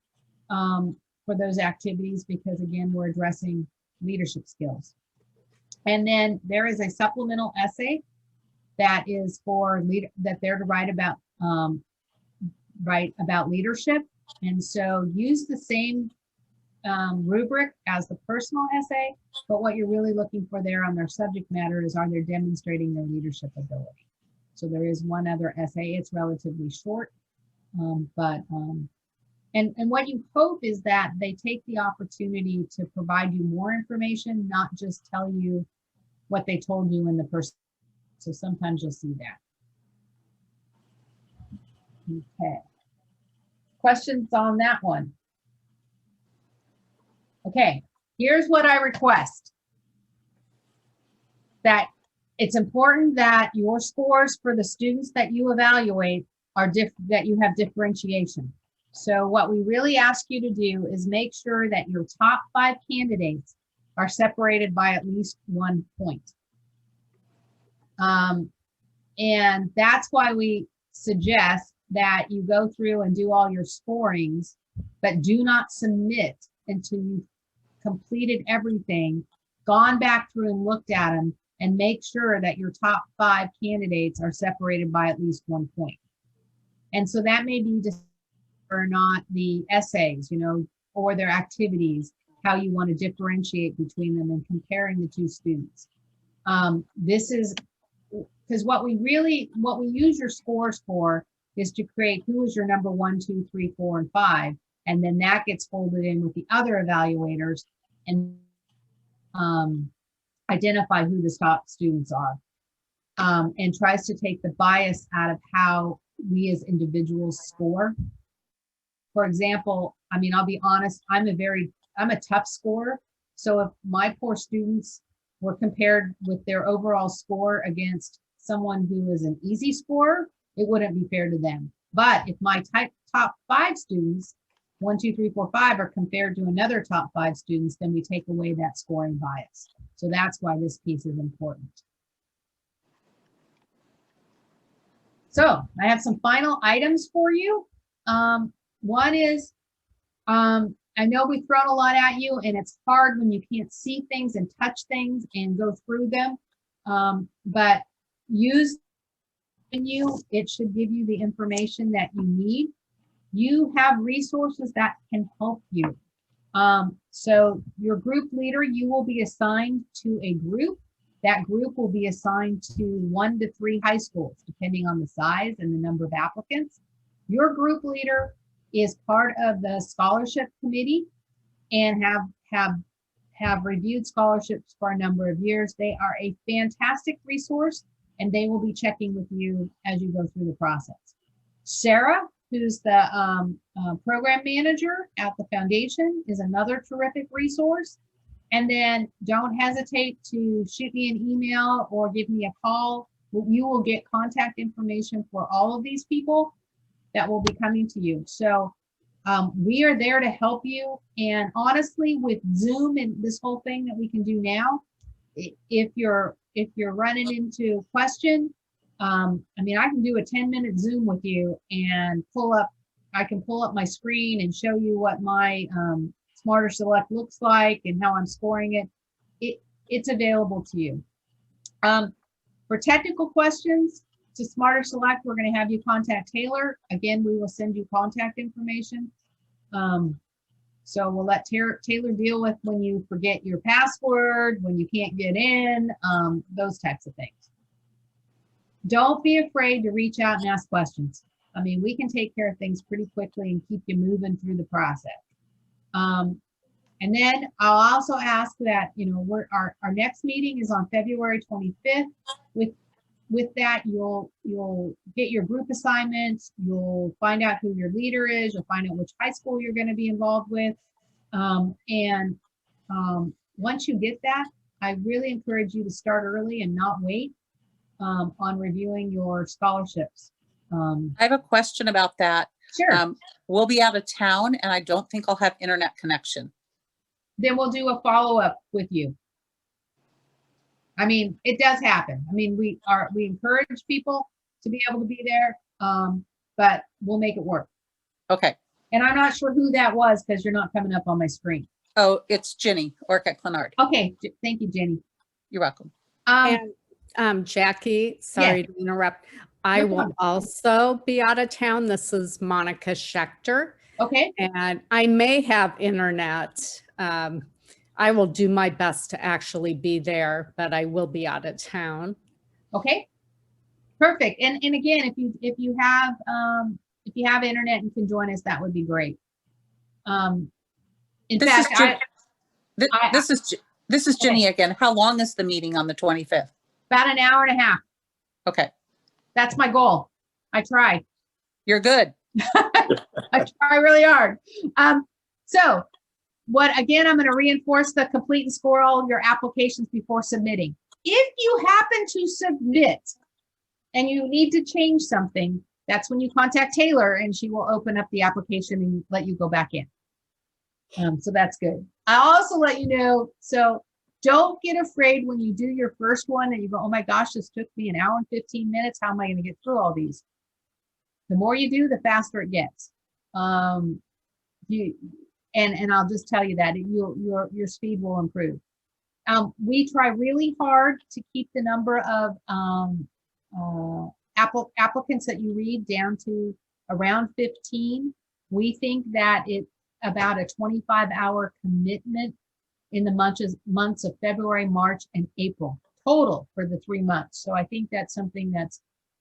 for those activities because, again, we're addressing leadership skills. And then there is a supplemental essay that is for that they're to write about leadership. And so use the same rubric as the personal essay, but what you're really looking for there on their subject matter is, are they demonstrating their leadership ability? So there is one other essay. It's relatively short, and what you hope is that they take the opportunity to provide you more information, not just tell you what they told you in the personal So sometimes you'll see that. Okay. Questions on that one? Okay, here's what I request. That it's important that your scores for the students that you evaluate are that you have differentiation. So what we really ask you to do is make sure that your top 5 candidates are separated by at least 1 point. And that's why we suggest that you go through and do all your scorings, but do not submit until you've completed everything, gone back through and looked at them, and make sure that your top 5 candidates are separated by at least 1 point. And so that may be just or not the essays, you know, or their activities, how you want to differentiate between them and comparing the 2 students. This is because what we use your scores for is to create who is your number 1, 2, 3, 4, and 5. And then that gets folded in with the other evaluators and identify who the top students are, and tries to take the bias out of how we as individuals score. For example, I mean, I'll be honest, I'm a tough scorer. So if my poor students were compared with their overall score against someone who is an easy scorer, it wouldn't be fair to them. But if my top 5 students, 1, 2, 3, 4, 5 are compared to another top 5 students, then we take away that scoring bias. So that's why this piece is important. So I have some final items for you. One is, I know we've thrown a lot at you and it's hard when you can't see things and touch things and go through them, but use menu. It should give you the information that you need. You have resources that can help you. So your group leader, you will be assigned to a group. That group will be assigned to 1 to 3 high schools, depending on the size and the number of applicants. Your group leader is part of the scholarship committee and have reviewed scholarships for a number of years. They are a fantastic resource and they will be checking with you as you go through the process. Sarah, who's the program manager at the foundation, is another terrific resource. And then don't hesitate to shoot me an email or give me a call. You will get contact information for all of these people that will be coming to you. So we are there to help you. And honestly, with Zoom and this whole thing that we can do now, if you're running into a question, I mean, I can do a 10-minute Zoom with you and I can pull up my screen and show you what my Smarter Select looks like and how I'm scoring it. It's available to you. For technical questions to Smarter Select, we're going to have you contact Taylor. Again, we will send you contact information. So we'll let Taylor deal with when you forget your password, when you can't get in, those types of things. Don't be afraid to reach out and ask questions. I mean, we can take care of things pretty quickly and keep you moving through the process. And then I'll also ask that, you know, our next meeting is on February 25th. With that, you'll get your group assignments, you'll find out who your leader is, you'll find out which high school you're going to be involved with. Once you get that, I really encourage you to start early and not wait on reviewing your scholarships. I have a question about that. Sure. We'll be out of town and I don't think I'll have internet connection. Then we'll do a follow-up with you. I mean, it does happen. I mean, we encourage people to be able to be there, but we'll make it work. Okay. And I'm not sure who that was because you're not coming up on my screen. Oh, it's Jenny, Orcutt Clenard. Okay, thank you, Jenny. You're welcome. And Jackie, sorry to interrupt. I will also be out of town. This is Monica Schechter. Okay. And I may have internet. I will do my best to actually be there, but I will be out of town. Okay. Perfect. And again, if you have internet and can join us, that would be great. This is Jenny again. How long is the meeting on the 25th? About an hour and a half. Okay, That's my goal. I try. you're good. I try really hard. So what, again, I'm going to reinforce the complete and score all your applications before submitting. If you happen to submit and you need to change something, that's when you contact Taylor and she will open up the application and let you go back in. So that's good. I'll also let you know, so don't get afraid when you do your first one and you go, oh my gosh, this took me an hour and 15 minutes. How am I going to get through all these? The more you do, the faster it gets. And I'll just tell you that your speed will improve. We try really hard to keep the number of applicants that you read down to around 15. We think that it's about a 25-hour commitment in the months of February, March, and April total for the 3 months. So I think that's something that's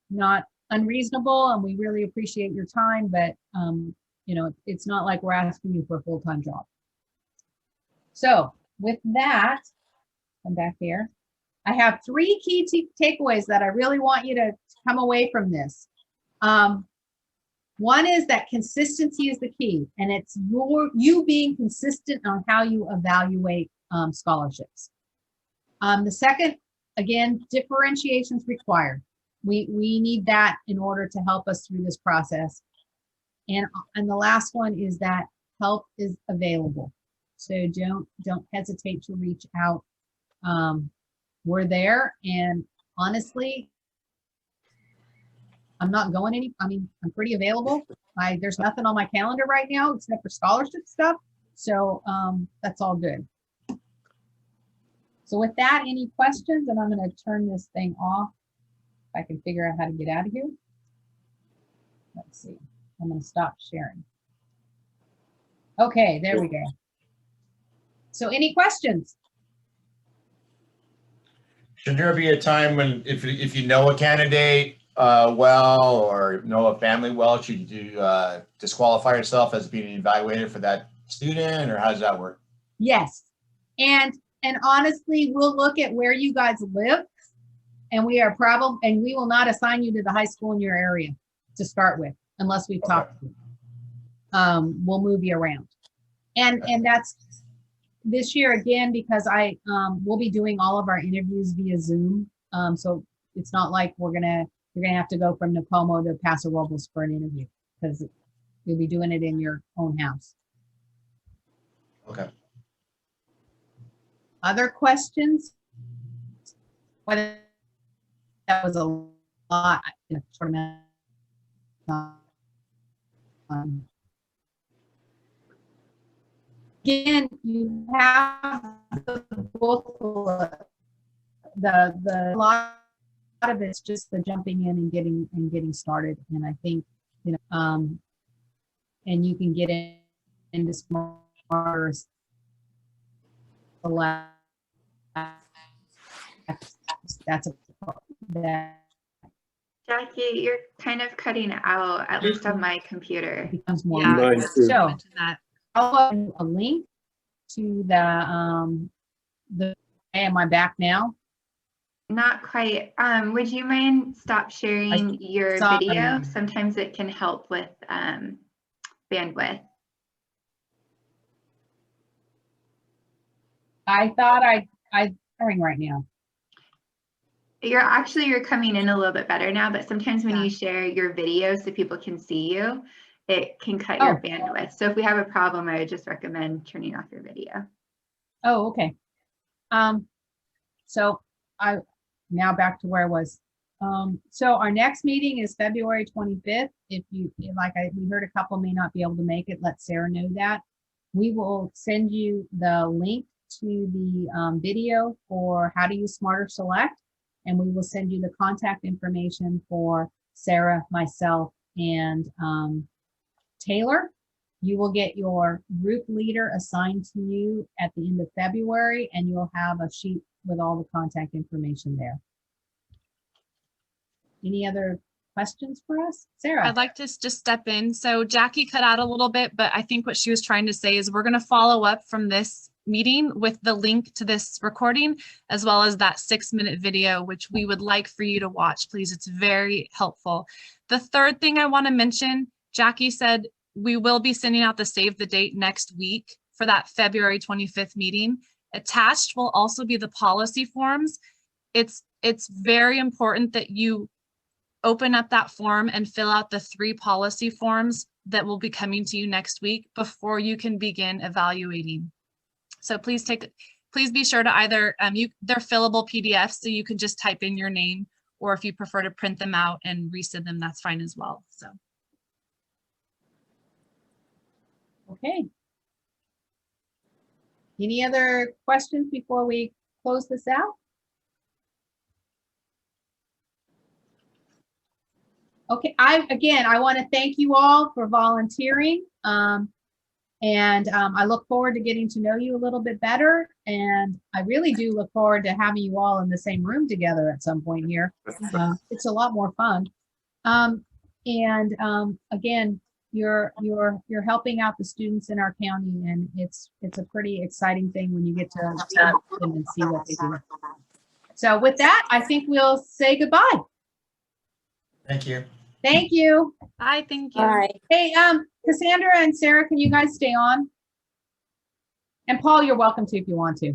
not unreasonable, and we really appreciate your time, but you know, it's not like we're asking you for a full-time job. So with that, I'm back here. I have 3 key takeaways that I really want you to come away from this. One is that consistency is the key, and it's you being consistent on how you evaluate scholarships. The second, again, differentiations required. We need that in order to help us through this process. And the last one is that help is available. So don't hesitate to reach out. We're there, and honestly, I'm not going I'm pretty available. There's nothing on my calendar right now except for scholarship stuff. So that's all good. So with that, any questions? And I'm going to turn this thing off. If I can figure out how to get out of here. Let's see. I'm going to stop sharing. Okay, there we go. So any questions? Should there be a time when, if you know a candidate well, or know a family well, should you disqualify yourself as being evaluated for that student, or how does that work? Yes, and honestly, we'll look at where you guys live, and we will not assign you to the high school in your area to start with, unless we've talked to you. We'll move you around, and that's this year again, because we'll be doing all of our interviews via Zoom. So it's not like you're gonna have to go from Napomo to Paso Robles for an interview, because you'll be doing it in your own house. Okay. Other questions? Whether that was a lot in a short amount of time. Again, you have the book, the lot of it's just the jumping in and getting started. And I think, you know, and you can get into Smarter Select. Jackie, you're kind of cutting out, at least on my computer. Becomes more. Yeah, So that. I'll put a link to the. Am I back now? Not quite. Would you mind stop sharing your video? Sometimes it can help with bandwidth. I thought I'm sharing right now. You're coming in a little bit better now, but sometimes when you share your video so people can see you, it can cut your bandwidth. So if we have a problem, I would just recommend turning off your video. Oh, okay. So now back to where I was. So our next meeting is February 25th. If we heard a couple may not be able to make it, let Sarah know that. We will send you the link to the video for how to use Smarter Select, and we will send you the contact information for Sarah, myself, and Taylor. You will get your group leader assigned to you at the end of February, and you'll have a sheet with all the contact information there. Any other questions for us? Sarah? I'd like to just step in. So Jackie cut out a little bit, but I think what she was trying to say is we're going to follow up from this meeting with the link to this recording, as well as that 6-minute video, which we would like for you to watch, please. It's very helpful. The third thing I want to mention, Jackie said we will be sending out the save the date next week for that February 25th meeting. Attached will also be the policy forms. It's very important that you open up that form and fill out the 3 policy forms that will be coming to you next week before you can begin evaluating. So please be sure to either, they're fillable PDFs, so you can just type in your name, or if you prefer to print them out and resend them, that's fine as well. So. Okay. Any other questions before we close this out? Okay, I want to thank you all for volunteering. I look forward to getting to know you a little bit better. And I really do look forward to having you all in the same room together at some point here. It's a lot more fun. Again, you're helping out the students in our county, and it's a pretty exciting thing when you get to meet them and see what they do. So with that, I think we'll say goodbye. Thank you. Thank you. Bye, thank you. Bye. Hey, Cassandra and Sarah, can you guys stay on? And Paul, you're welcome to if you want to.